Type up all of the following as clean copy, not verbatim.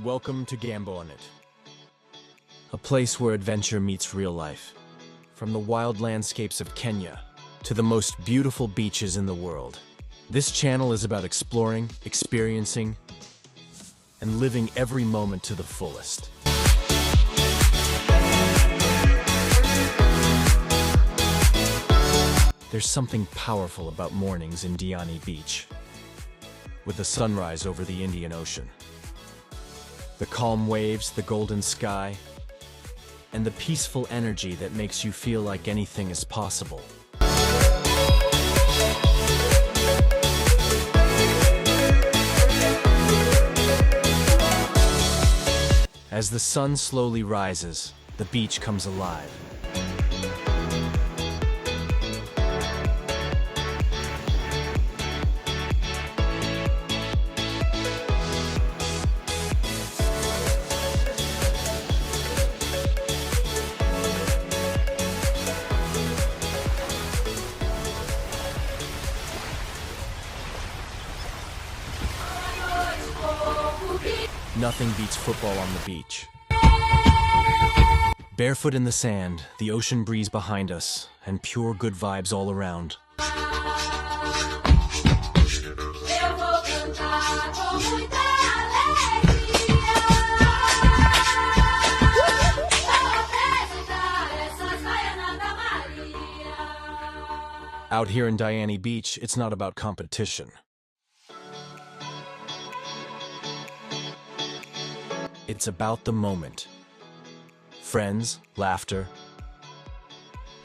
Welcome to Gambonet, a place where adventure meets real life. From the wild landscapes of Kenya to the most beautiful beaches in the world, this channel is about exploring, experiencing, and living every moment to the fullest. There's something powerful about mornings in Diani Beach, with the sunrise over the Indian Ocean. The calm waves, the golden sky, and the peaceful energy that makes you feel like anything is possible. As the sun slowly rises, the beach comes alive. Nothing beats football on the beach. Barefoot in the sand, the ocean breeze behind us, and pure good vibes all around. Out here in Diani Beach, it's not about competition. It's about the moment. Friends, laughter,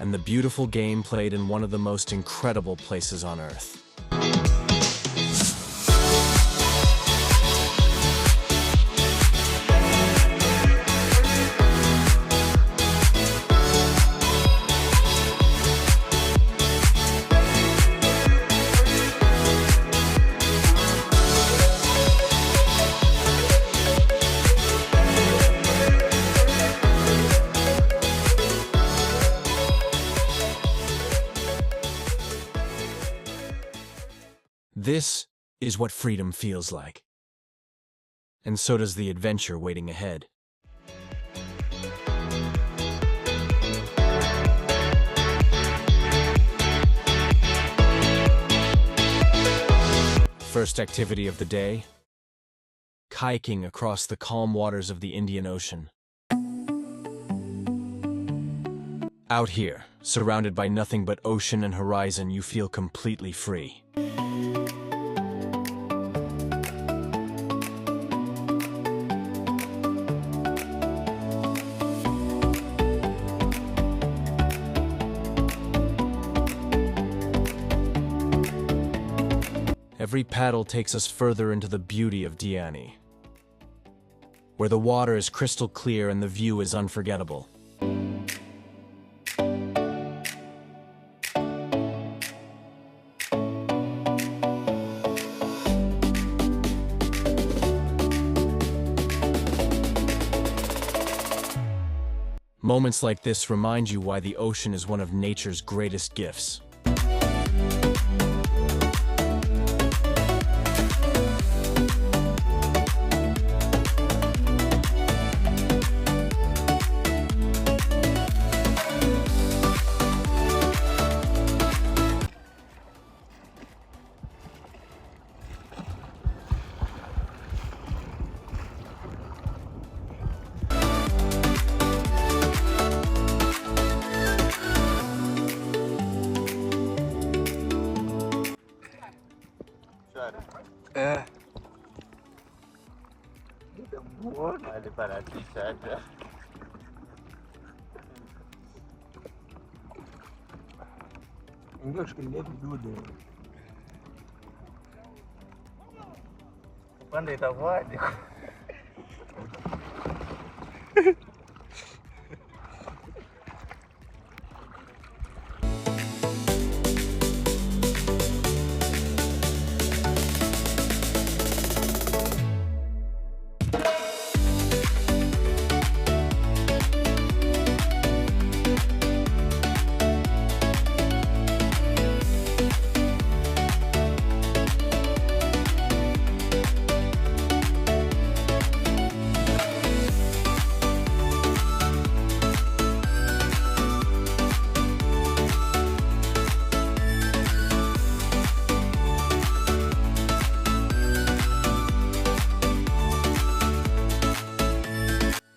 and the beautiful game played in one of the most incredible places on Earth. This is what freedom feels like. And so does the adventure waiting ahead. First activity of the day: kayaking across the calm waters of the Indian Ocean. Out here, surrounded by nothing but ocean and horizon, you feel completely free. Every paddle takes us further into the beauty of Diani, where the water is crystal clear and the view is unforgettable. Moments like this remind you why the ocean is one of nature's greatest gifts. English can never do that. Quando tá voado?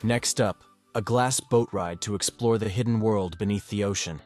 Next up, a glass boat ride to explore the hidden world beneath the ocean.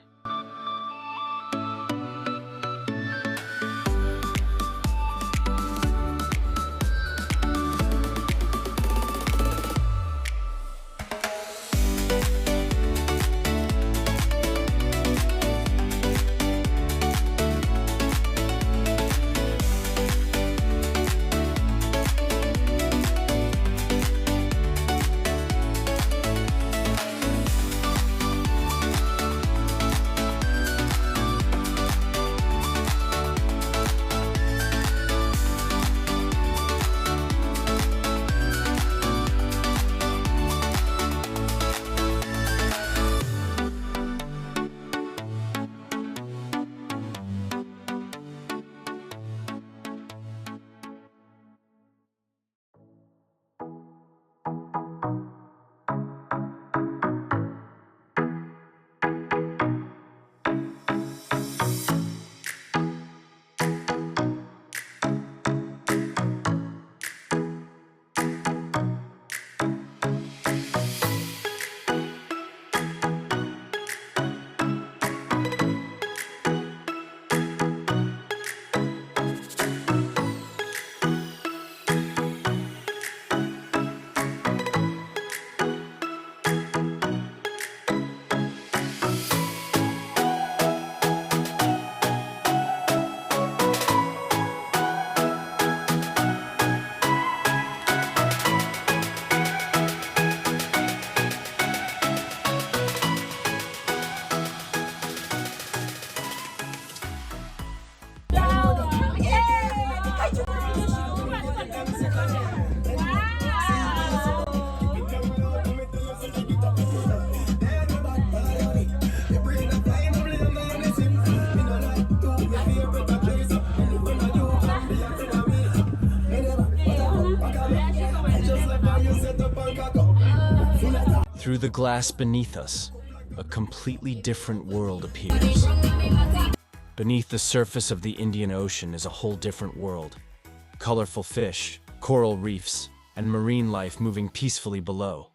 Through the glass beneath us, a completely different world appears. Beneath the surface of the Indian Ocean is a whole different world. Colorful fish, coral reefs, and marine life moving peacefully below.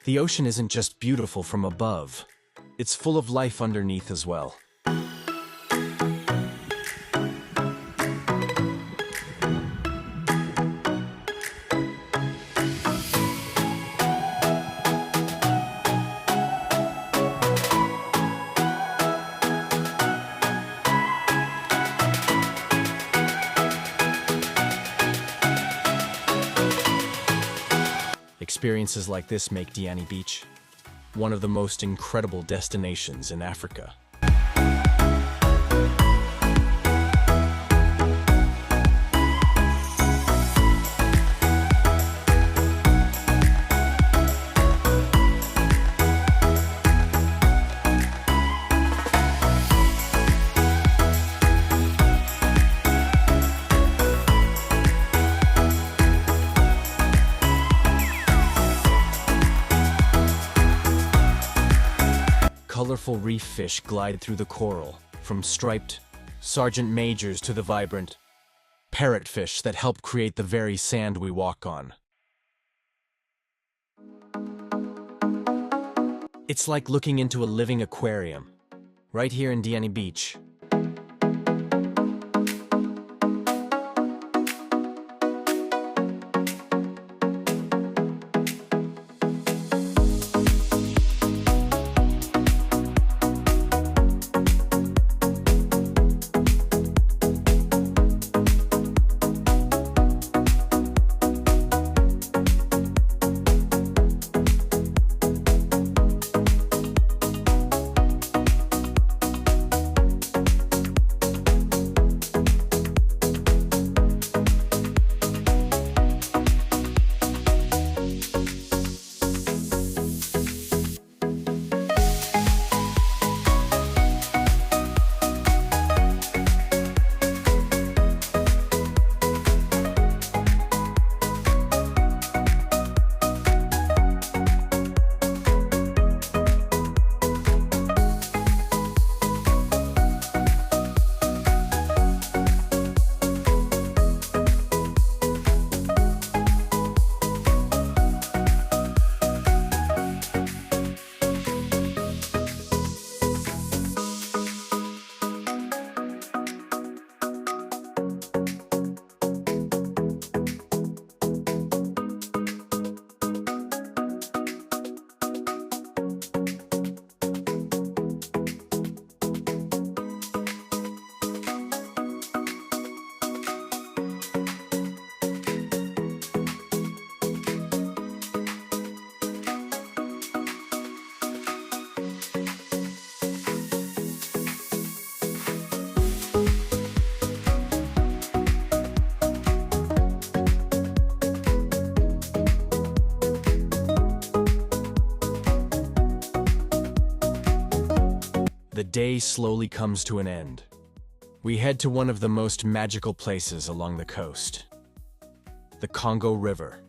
The ocean isn't just beautiful from above, it's full of life underneath as well. Experiences like this make Diani Beach one of the most incredible destinations in Africa. Colorful reef fish glide through the coral, from striped sergeant majors to the vibrant parrotfish that help create the very sand we walk on. It's like looking into a living aquarium, right here in Diani Beach. day slowly comes to an end. We head to one of the most magical places along the coast, the Congo River.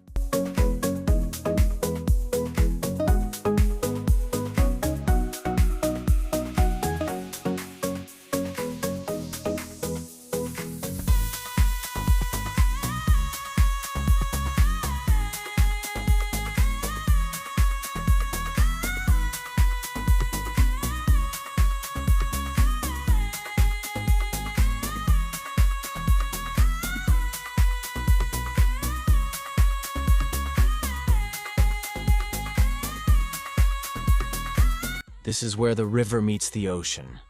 This is where the river meets the ocean,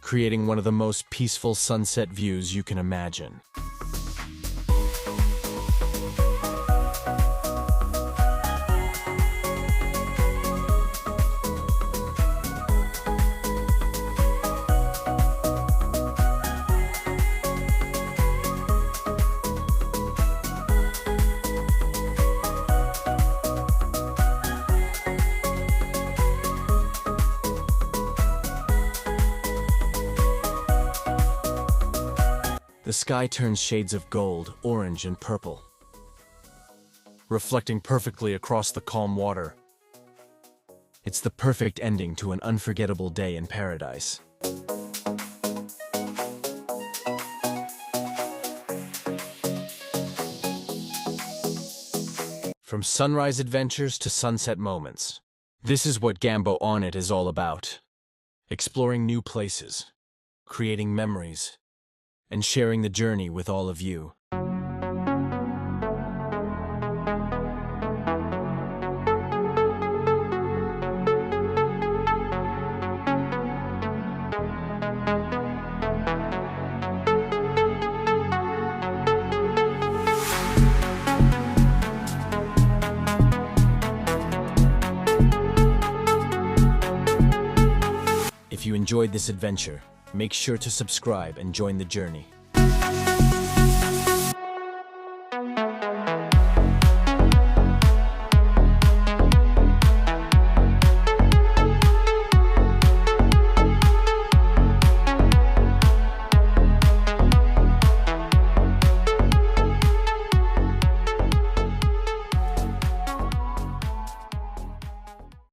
creating one of the most peaceful sunset views you can imagine. The sky turns shades of gold, orange, and purple, reflecting perfectly across the calm water. It's the perfect ending to an unforgettable day in paradise. From sunrise adventures to sunset moments, this is what Gambo On It is all about. Exploring new places, creating memories, and sharing the journey with all of you. If you enjoyed this adventure, make sure to subscribe and join the journey.